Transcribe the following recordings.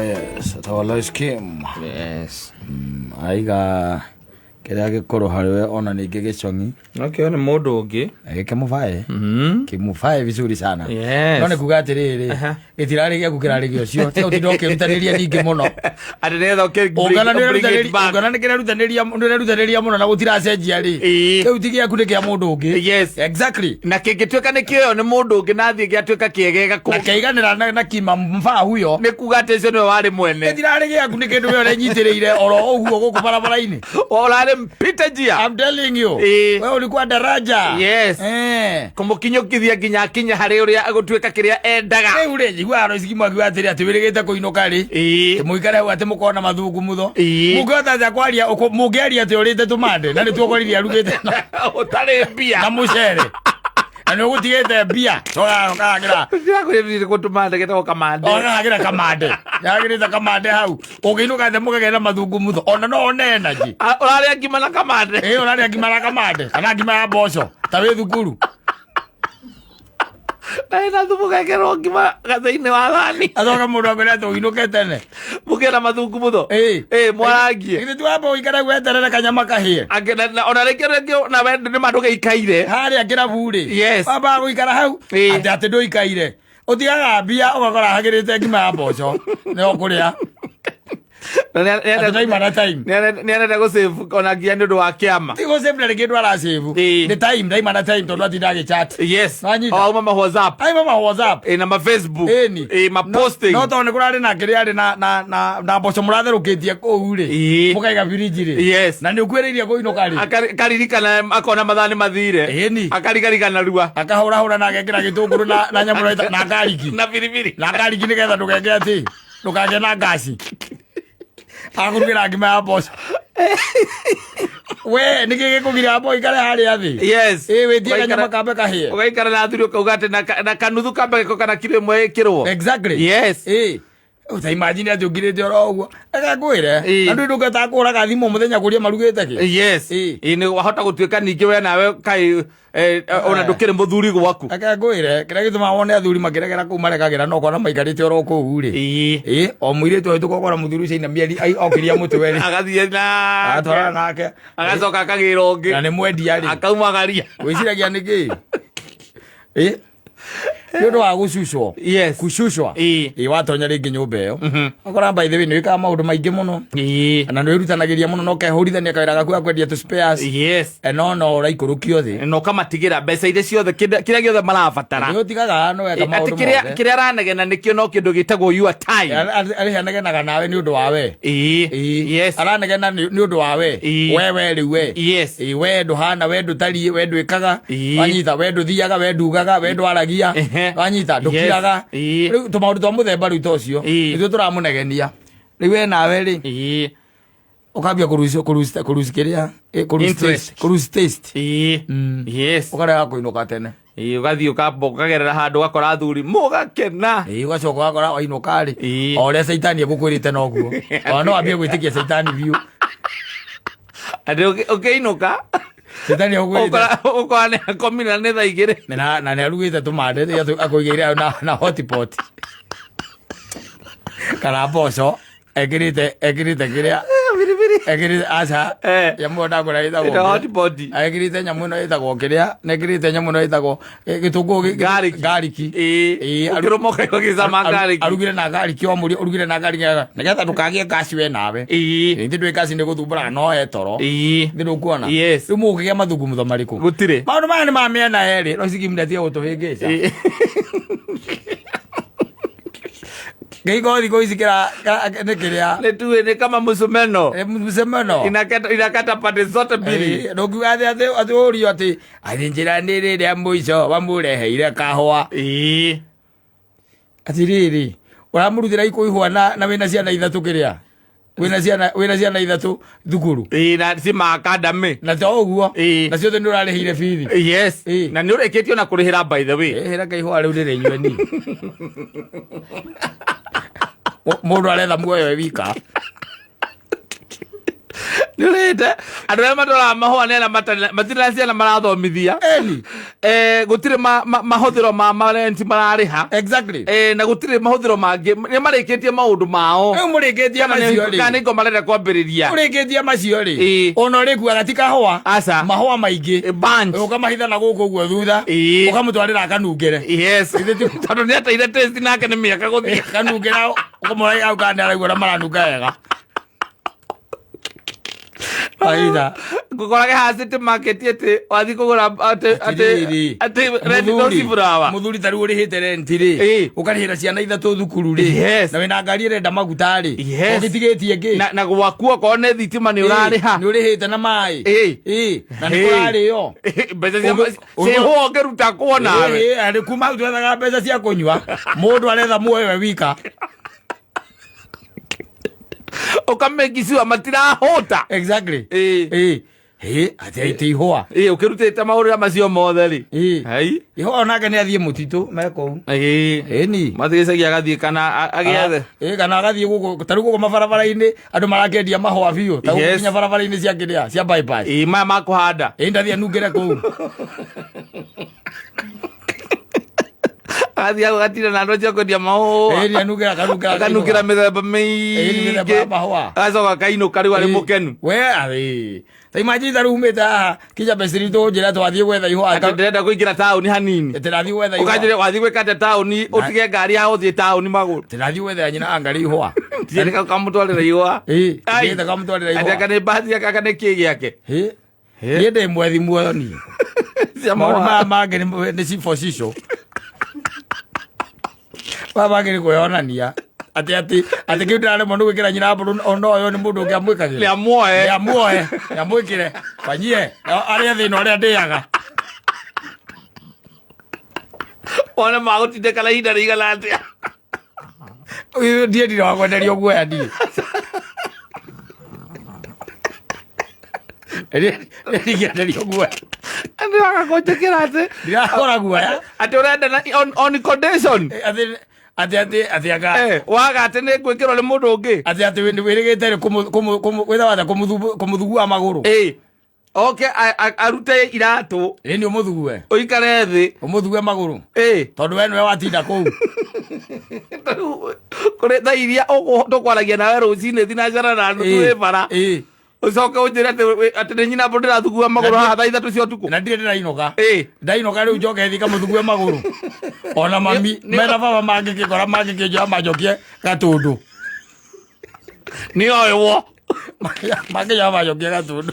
yes, tawala skim. Yes. Aiga kira gikoro hariwe ona ningi gichongi. Okay, ni mundu ungi. Kimuvae. Kimuvae vizuri sana. Yes. None kuga atiriri. Gitirari gia gukirari ucio. Tio tidoke rutaniria ningi muno. Ati netho ke ungana ni kira rutaniria muno na gutira cenjia ri. Kiu tigia ku ni kia mundu ungi. Yes. Exactly. Na kingituika ni kio ni mundu ungi na thie giatuika kiegega ku. Na keiganira na kima mfa huyo. Ni kuga ati cio ni wari mwene. Gitirari gia ku ni kindu we nyitiriire oro uguo guku barabara-ini. Olale mpita njia. I'm telling you. Wewe ulikuwa daraja. Yes. Kumukinyukithia kinya hari uria agutuika kiria endaga. Ule jigwa ro sikimwa gwa atiri ati wirigite kuinoka ri. Muikare hu ati mukona mathungu mutho. Mugota za kwaria mugeria ati urite tumande na ni tuokoriria arugite. Utare mbia. Na mucere. Ani ugutigite mbia. Toga kagira. Ndirakwirire kutumande geta kamande. Ona kagira kamande. Yagirite kamande hau. Ugiinuka ati mukagera mathungu mutho. Ona no one energy. Uraria ngima na kamande. Uraria ngima na kamande. Kana ngima ya mboco. Tawe thukuru. Na thumu gakero ngima gathaini wa thani. Athoka mundu akwira tu inuke tene. Mukera mathungu mutho. Mwarangie. Ithe twamba uikara gweterera kanyama kahie. Agena ona rekero na wende ni mandu gaikaire. Hari akira buri. Yes. Baba uikara hau. Ati ndu ikaire. Utiaga mbia ugakora hagirite ngima ya mboco. Ne okuria. Nenda go save ona gia ndu wa kiama. Tigo save na kindu ara save. Ni time daima time tondu atinda chat. Yes. Mama WhatsApp. Ai mama WhatsApp. Na ma Facebook. Ma posting. No tondu kurari na kiri ari na mboco muratherũkĩtie kũu ri. Mukaiga firiji ri. Yes. Na ni ukwiriria kuinoka ri. Akaririkana akona mathani mathire. Akarigarigana rua. Akahura na agekira gitunguru na nyamu na gariki. Na biribiri. Na gariki ni getha ndugenge ati. Ndugenge na gasi. Akurugira ngima ya mboco. We niki gikugira boy kare hari athi. Yes. Wetie kanyama kambe kahie. Ugaikara na thuri ukugate na kanuthu kambe gako kana kilo imwe kirwo. Exactly. Yes. Uta imagine ati ugirite oro uguo. Akakwire. Andu nduka takura gathimo muthenya kuria marugite ki. Yes. Ni wahota gutuika ningi we nawe kai ona ndukire muthuri gwaku. Akakwire kira gituma wone athuri makiregera ku marekagira no kona maikarite oro ku ri. O muiritu oitu kokora muthuri ucio ina mieri okiria mutwe ri. Agathie na atwara nake. Agacoka akagira ungi. Na ni mwendia ri. Akaumagaria. Wiciragia niki? Ndio wa gucucwo. Yes. Gucucwa. Watonya ringi nyumba iyo. Akora by the way ni wika maundu maingi muno. Na ndio irutanagiria muno no kehurithania kawira gaku akwendia tu spares. Yes. No raikuruki othe. No kamatigira mbeca ire ciothe kiria giothe marabatara. Ndio tigaga no eka maundu mothe. Kiria aranegena nikio no kindu gitagwo your time. Ari hanegenaga nawe ni undu wawe. Yes. Aranegena ni undu wawe. Wewe ri we. Yes. We nduhana we ndutari we ndwikaga. Wanyita we nduthiaga we ndugaga we ndwaragia. Wanyita ndukiraga. Riu tumaundu twa muthemba riu tocio. Ithu turamunegenia. Riu we nawe ri. Ukambia kurusi kiria. Kurusi taste. Yes. Ukarega kuinuka tene. Ugathii ukagerera handu ugakora athuri mugakena. Ugacoka ugakora wainuka ri. O uria Saitani egukwirite noguo. No ambie gwitikia Saitani biu. Ande ukiinuka Saitani egukwirite. Ukora ni akomina ni thaa igiri. Na ni arugite tumande akuigeire na hotpot. Kana mboco ekirite kiria ekirite aca nyamu ndagura itagwo hotpot. Ekirite nyamu no itagwo kiria nekirite nyamu no itagwo gitungu gariki. Ukiromoka gizama gariki. Arugire na gariki o muri urugire na gariki nigetha ndukagie kasi we nawe. Ndi ndwe kasi ni guthumbura no etoro. Ndi kuona. Riu mugigia mathungu mutho mariku. Gutire. Maundu maya ni ma miena eri no sikimndetia gutuhingica. Geigo thiko ici kira nekiria netuwe ni kama musumeno. Musumeno inakata pande zote mbili. Ndugu ati urio ati njira ni riria muico bamureheire kahwa. Ati riri uramurutira ikuihwa na wina ciana ithatu kiria. Wina ciana ithatu thukuru. Na si ma academy. Na to uguo. Na ciothe ni urarihire bithi. Yes. Na ni ureketio na kurihira by the way. Hera kaihwa riu ndire nyweni. Mundu aretha muoyo wika. Nurete andu aria matora mahua nena matirasiana marathomithia gutire mahuthiro ma rent marariha exactly na gutire mahuthiro mangi ni marikitie maundu mao murikitie macio ri kana ngo marenda kwambiriria murikitie macio ri ona ri kuaga tikahwa mahwa maingi bunch ukamahitha na guku guo thutha ukamutwarira kanungere yes tondu ni ateire test nake ni miaka guthie kanungera ukamura au kana araigua na maranunga wega Aida gukorage hasite market ete wathi kugura ate red dose flower muthuri taru uri hite rent ri ukarihira ciana ithatu thukuru ri na wina ngari renda maguta ri ugitigetie ngi na gwakua ko ne thitima ni urariha ni urihite na mai na ni kurari yo mbeca cia ho ngeruta kuona ari kuma utwethaga mbeca cia kunywa mundu aretha muoyo we wika ukamekisiwa matirahota exactly ati ihua ukirutite maurira macio mothe ri ihua nake ni athie mutitu meko ni mathigicagia agathie kana agiethe kana agathie guku taru guku mabarabara-ini andu marakendia mahua biu ta gukinya barabara-ini cia kiria cia bypass maya makuhanda ndathie nungire kuu athia gatira na ndo cia kwendia mahu kanukira mithemba miingi agacoka kainuka riu ari mukenu we ari ta imagine taru humita kija besiri to njira twathie gwetha ihua ndirenda kuingira tauni hanini tirathie gwetha ihua ukanjire wathie gwikate tauni utige ngari ya uthie tauni maguru tirathie gwetha nyina ngari ihua tirika kamutwarira ihua tirika kamutwarira ihua atia kana bathi aka kana ki giake ni ndi mwethi muoyo ni mama ni sifosisho baba ngiri kuyonania ati kiu ndirare mundu gwikira nyina mburu ono uyu ni mundu ngiamwikagira ni amwikire fanyie aria thina uria ndiaga ona magutinde kana hinda rigala atia uyu ndie ndira wakwenderia uguo ya ndie ndirenderia uguo ndiraga kunjikira ati ndirakora guoya ati urenda on condition ati aga waga ati ni gwikirwo ni mundu ungi ati wirigite ri witha watha kumuthugua maguru okay arute iratu ni umuthugue uikare thi umuthugue maguru tondu we niwe watinda kuu kuri tha iria tukwaragia nawe rucini thinacara na nutwi bara ucoke unjire ati ni nyina mburu ndirathugua maguru haha thaa ithatu cia utuku na ndirĩ ndĩrainoga ndainoga rĩu njoke thi kamũthugue maguru ona mami mena baba mangĩkĩkora mangĩkĩnjoya manjokie gatũndũ nĩ oywo mangĩnjoya manjokie gatũndũ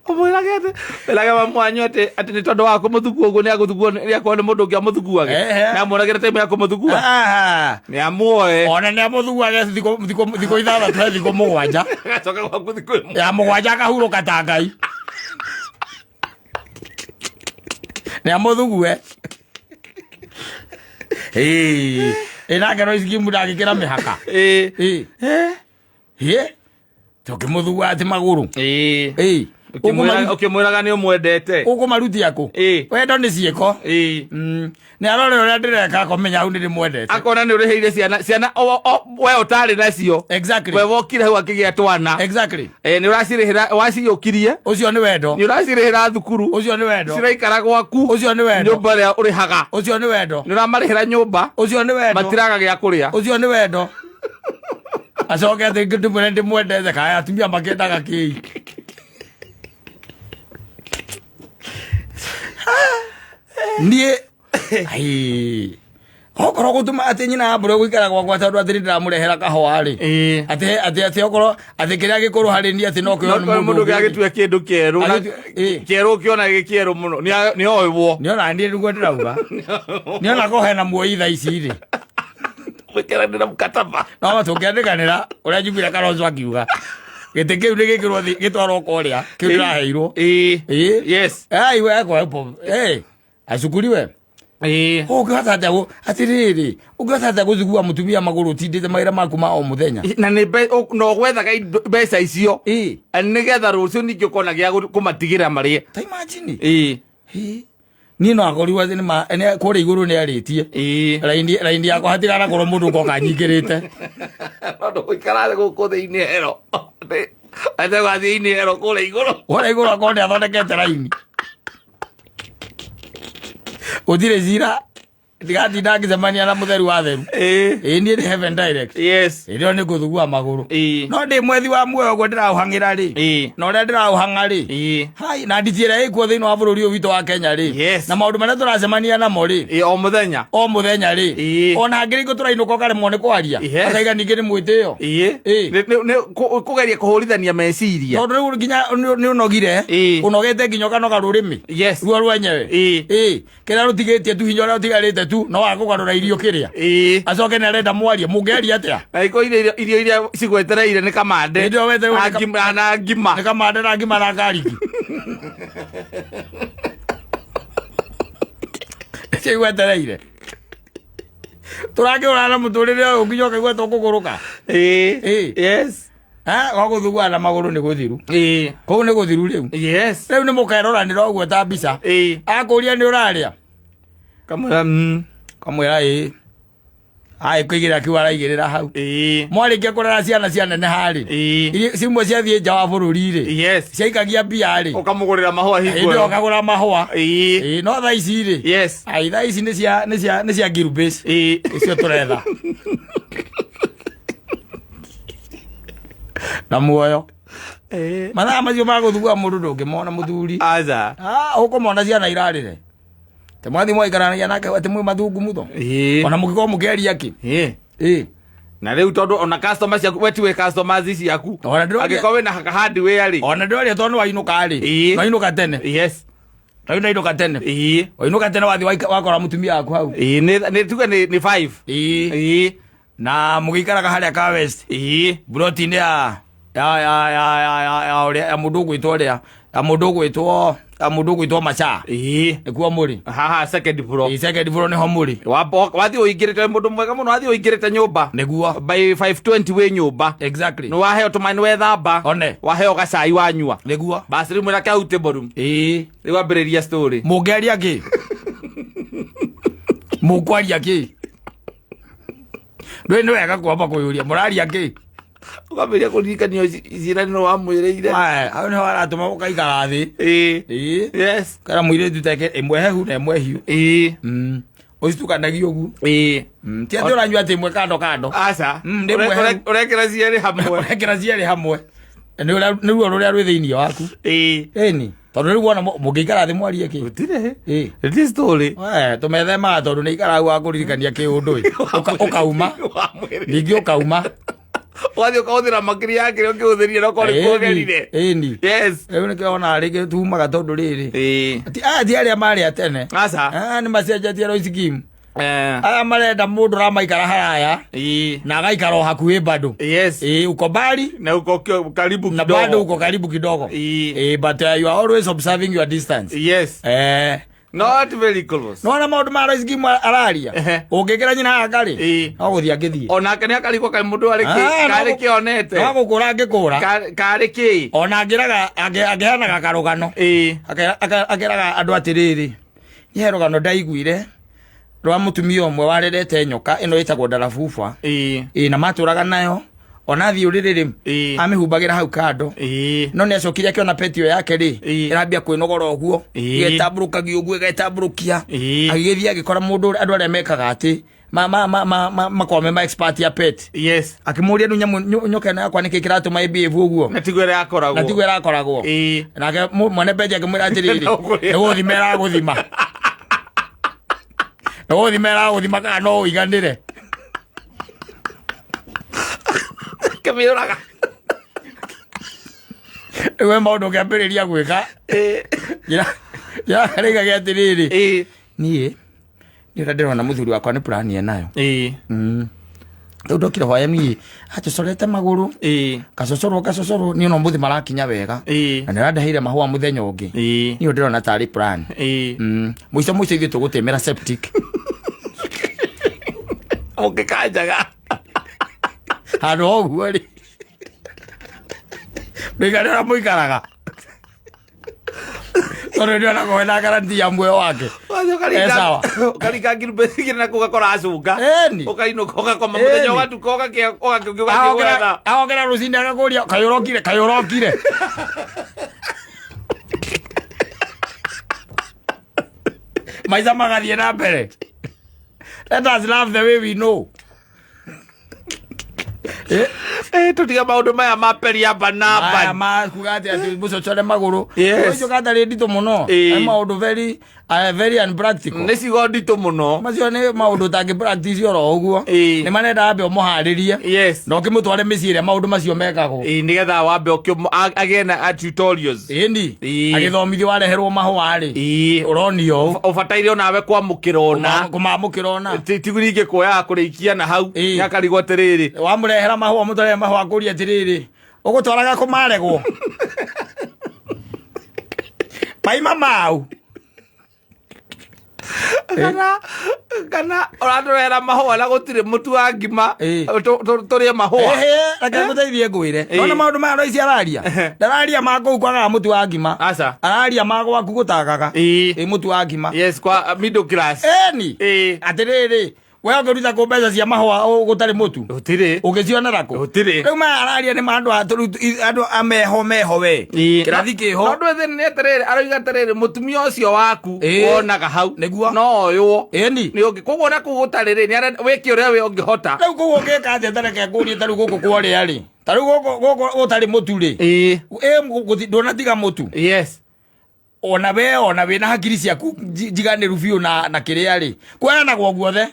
umwirage ati wĩrage mamwanyu ati nĩ tondũ wa kũmũthugua ũguo nĩ agũthugua rĩakorwo nĩ mũndũ ũngĩ amũthuguage nĩ amwonagĩra time ya kũmũthugua nĩ amuoe ona nĩ amũthuguage thikũ ithathatũ he thikũ mũgwanja gacoka gwaku thikũ ĩmwe ya mũgwanja akahurũka ta Ngai nĩ amũthugue nake no iskimu ndagĩkĩra mĩhaka tũkĩmũthugua atĩ magũrũ ukimwiraga ni umwendete ukumarutia ku wendo ni cieko ni arore uria ndireka akomenya au ni mwendete akona ni uriheire ciana we utari nacio exactly we wokire hau akigia twana exactly ni uracirihira waciyukirie ucio ni wendo ni uracirihira thukuru ucio ni wendo ciraikara gwaku ucio ni wendo nyumba ria urihaga ucio ni wendo ni uramarihira nyumba ucio ni wendo matiraga gia kuria ucio ni wendo acoke ati ndimwende mwendete kaya atumia makendaga kii nie okorwo gutuma ati nyina mbure gwikara gwakwa tondu ati ndiramurehera kahua ri ati okorwo ati kiria gikuru hari ni ati no kyo mundu gagitue kindu kieru kieru kiona gikieru muno ni oywo ni ona ndi rugo ndirauga ni ona ko hena muoi tha ici ri wikara ndira mukataba no tukiandikanira uria njugire Kalonzo akiuga gite kiu ni gikirwo gitwarwo koria kiu ndiraheirwo yes iwe kwa acukuriwe ugihota atiriri ugihota guthugua mutumia maguru tindite maira maku ma o muthenya na ni no gwethaga mbeca icio nigetha rucio ningĩ kona gĩa kũmatigira marie ta imagine ni no akoriwa ni kũrĩa igũrũ nĩ arĩtie raindi yakwa hatigara korwo mũndũ ũkoka nyingĩrĩte no gũikara gũkũ thĩinĩ hero ate gwa thĩinĩ hero kũrĩa igũrũ akorwo nĩ athondekete raini Utire zira. Digati ndagi zamani ala mutheru wa theru. Ni heaven direct. Yes. Ndio ni guthugua maguru. No ndi mwethi wa muoyo gwo ndirauhangira ri. No ria ndirauhanga ri. Hai na nditire ikuo thiini wa bururi witu wa Kenya ri. Na maundu maria turacemania namo ri. O muthenya. O muthenya ri. Ona ngiri guturainũka karemwo ni kwaria. Akaiga ningi ni mwitio. Kugeria kuhurithania meciria. Tondu riu nginya ni unogire. Unogete nginya kanoga rurimi. Ruo rwenyewe. Kira rutigitie tu hinya ria utigarite tu no akugarura irio kiria acoke na renda mwaria mungeria atia na iko irio cigwetereire ni kamande ndio wete na ngima ni kamande na ngima na gariki cigwetereire turakiura na muturire ungiyoka gwe tokuguruka yes waguthugua na maguru ni guthiru kou ni guthiru riu yes riu ni mukeroranira uguo ta mbica akuria ni uraria kamwira kuigira kiu araigirira hau mwarikia kurera ciana ne hari cimwe ciathie nja wa bururi ri ciaikagia mbia ri ukamugurira mahua hingo ndio ukagura mahua no tha ici ri tha ici ni cia girubase icio turetha na muoyo mathaa macio maguthugua mundu ndungimona muthuri aza ukumona ciana irarire te mwathi mwaikaranagia nake ati mwe mathungu mutho ona mugiko mukeria ki na riu tondu ona customers yaku wetiwe customers ici yaku agiko we na hardware ri ona ndoria tondu wainuka ri wainuka tene wainuka tene wainuka tene wathi wakora mutumia waku hau ni tuge ni 5 na mugikaraga haria ka west broti ni ya mundu gwitwo ria mundu gwitwo macha ikuo muri second floor ni ho muri wathi uingirite mundu mwega muno wathi uingirite nyumba niguo by 520 we nyumba exactly no waheo tumani we thamba waheo gacai wanyua niguo basi rimwe rake aute borum riu ambiriria story mungeria ki mukwaria ki ndwe ni wega kwamba kuyuria muraria ki ukamberia kuririkanio ciraniro wa mwiriire au ni waratuma ukaigara thi yes kana mwire tuteke imwe hehu na imwe hiu ucitukanagia ugu ti athi uranyua ati imwe kando aca urekera cieri hamwe ni ruo ruria rwi thiini waku ni tondu riu wona mungikara thi mwarie ki utire this story tumethema tondu ni ikara wa kuririkania ki undu ukauma ningi ukauma wathi ukahuthira makiri yake ukihuthiria no kori kugerire yes riu nikio ona rigi tumaga tondu riri ti aria mari atene aca ni macenjetie ro scheme aya marenda mundu ramaikara haraya na agaikara hakuhi bado uko bali na uko karibu kidogo na bado uko karibu kidogo but you are always observing your distance yes not very close no na maundu ma ro scheme araria ungikira nyina akari no guthia ngithie ona kani akariko kai mundu kari kionete no gukura ngikura kari ki ona ngiraga angihanaga karugano akiraga andu atiriri ye rugano ndaiguire rwa mutumia umwe warerete nyoka ino itagwo ndarabuba na maturaga nayo ona thi uririri amihubagira hau kando no ni acokire akiona petio yake ri irambia kwinogora uguo getamburukagia uguo getamburukia agithia agikora mundu andu aria mekaga ati makome ma expert ya pet akimuria nyoka na yakwa niki kiratu ma behave uguo natigwera akoragwo nake mwene beje akimwira atiriri eguthimera guthima eguthimera guthima kana no uiganire kamiraga ewe maundu kiambiriria gwika ya rega gya tiriri nie ni ndirona muthuri wakwa ni plan enayo ndokira hwaya ni achosorete maguru kacocoro ni no muthi marakinya wega na ndirandahire mahua muthenya ungi ni ndirona tari plan muico ithu tugutemera septic kanjaga hano uguo ri bigarira muikaraga tondu ndio nakwenda garanti ya muoyo wake sawa ukarika girubesi na kugakora acunga ukainuka ugakoma muthenya watu koga aogera rucini agakuria kayurokire maica magathie na mbere. Let us love the way we know. Tutiga maundu maya maperia banaba ma kugati ati mucocore maguru ucio gatari ndito muno ai maundu very unpractical nicigo ndito muno macio ni maundu tangi practice oro uguo ni manenda ambe muharirie no kimutware miciire maundu macio mekagwo nigetha wambe agena tutorials indi agithomithio wareherwo mahwa ri uronio ubataire onawe kwamukirona kumamukirona tiguringe kuoya kurikia na hau yakarigwo tiriri wamurehera mahwa mutare mahwa kuria tiriri ugutwaraga kumaregwo maima mau kana oradorera mahwa na gutire mutu wa ngima turie mahwa reke muteithie ngwire ona maundu ma roici araria ndararia maku kwaga mutu wa ngima araria magwa kugutagaga mutu wa ngima yes kwa middle class atiriri wewe ungeruta ko mbeca cia mahwa gutari mutu utire ugicionera ko utire riu ma araria ni mandu andu ameho we kirathi kiho no ndwethe ni atiriri aroiga atiriri mutumia ucio waku wonaga hau niguo no uyu ni ungi koguo na kugutariri ni wiki uria we ungihota riu koguo ngeka atia tareke ngurie taru guku kwaria ri taru guku utari mutu ri ndonatiga mutu yes ona we na hakiri ciaku jiganiru biu na kiria ri kweanagwo guothe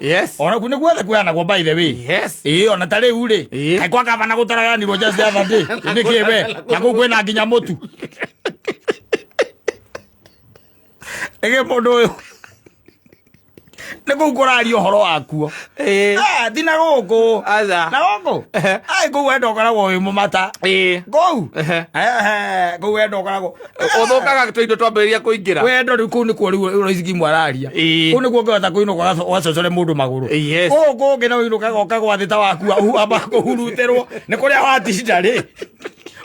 yes ona kune guothe kweanagwo by the way yes ona tari u ri kai kwa gavana gutaraganirwo just the other day ni kiwe na ku kwena nginya mutu ege mundu uyu niku kuraria uhoro wakuo thina guku na guku ku wendo koragwo wi mumata ku ku wendo koragwo uthukaga twindo twambiriria kuingira wendo riu ku nikuo riu roiciki mwararia ku nikuo ngihota kuinuka wacocore mundu maguru ku ngina uinukaga ukagwa thita waku amba kuhuruterwo ni kuria watinda ri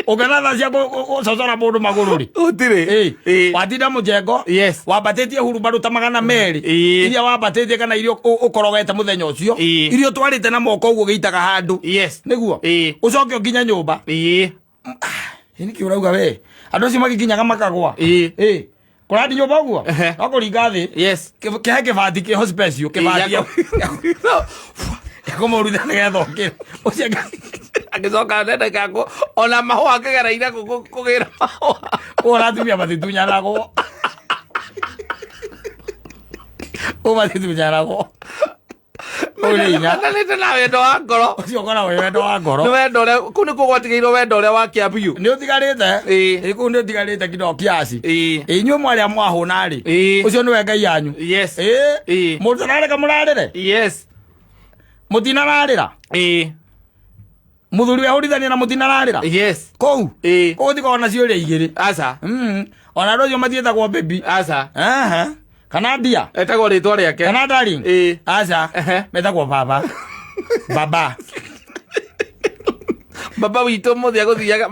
ugethatha cia gucocora mundu maguru ri utire watinda mujengo wambatitie hurumbaru ta 200 iria wambatitie kana irio ukorogete muthenya ucio irio twarite na moko uguo giitaga handu niguo ucoke nginya nyumba ni kiurauga we andu acio magikinyaga makagwa kurandi nyumba uguo no kuringa thi kihe kibati ki hospital kibati kumurutha nigetha ukire ucio agicoka nenda kako ona mahwa akigeraire kugira mahwa uratumia matitunyaragwo matitunyaragwo nalite na wendo wa ngoro ucio kora wendo wa ngoro ni wendo uria ku ni kugwatigeirwo wendo uria wa kiambiu ni utigarite ku ni utigarite kido kiasi inyuĩ mwaria mwahuna ri ucio ni wengai yanyu mutarareka murarire mutinararira muthuri we hurithania na mutinararira kou uthikona ciuria igiri ona rocio mathietagwo baby kana ndia etagwo ritwa riake kana darling metagwo baba baba witu muthi aguthiaga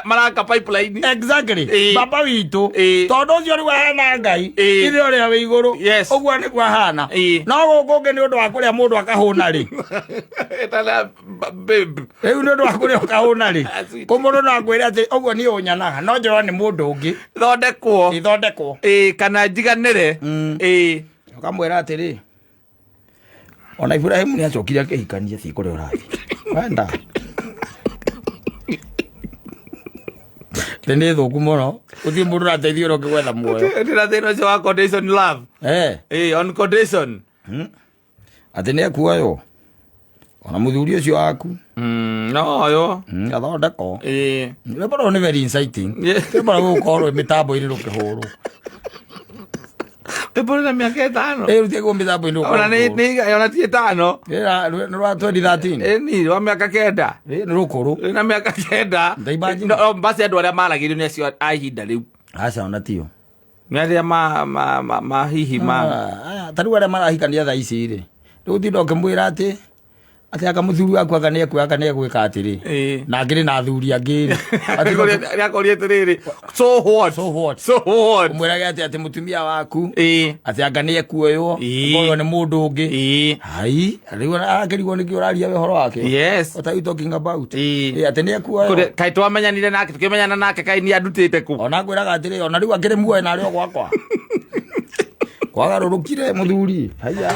maraka pipeline exactly baba witu tondu ucio riu ahana ngai ithe uria wi iguru uguo ni kwa hana no guku ni undu wa kuria mundu akahuna ri etala babe riu ni undu wa kuria akahuna ri ku mundu no akwire ati uguo ni unyanaga no njoro ni mundu ungi ithondekwo kana njiganire ukamwira atiri ona Ibrahim ni acokire akihikania ci kuria urathi wenda tende thuku muno uthi mundu rateithio ro kigwetha muoyo ndira thino cio wa condition love on condition ati ni ekuoyo ona muthuri ucio waku no yo athondeko ni bado ni very exciting ni bado gukorwo mitambo iri rukihuru Epole na miaka 5 utie kwa mitambo iri ona ni ona tie 5 ni rwa 2013 ni rwa miaka 9 ni rukuru na miaka 9 no basi andu aria malagirio ni acio ahinda riu aca ona tio ni aria ma hihi tariu aria marahikania thaa ici ri riu thindo ngimwira ati aka muthuri waku aka ni egwika atiri na ngiri na thuri angiri akoria tiriri so what umwirage ati mutumia waku ati anga ni ekuoyo uyo ni mundu ungi hai riu akirigwo ni kiuraria we horo wake what are you talking about ati ni ekuoyo kai twamenyanire nake tukimenyana nake kai ni andutite ku ona ngwiraga atiri ona riu akiri muoyo na rio gwakwa kwagarurukire muthuri haya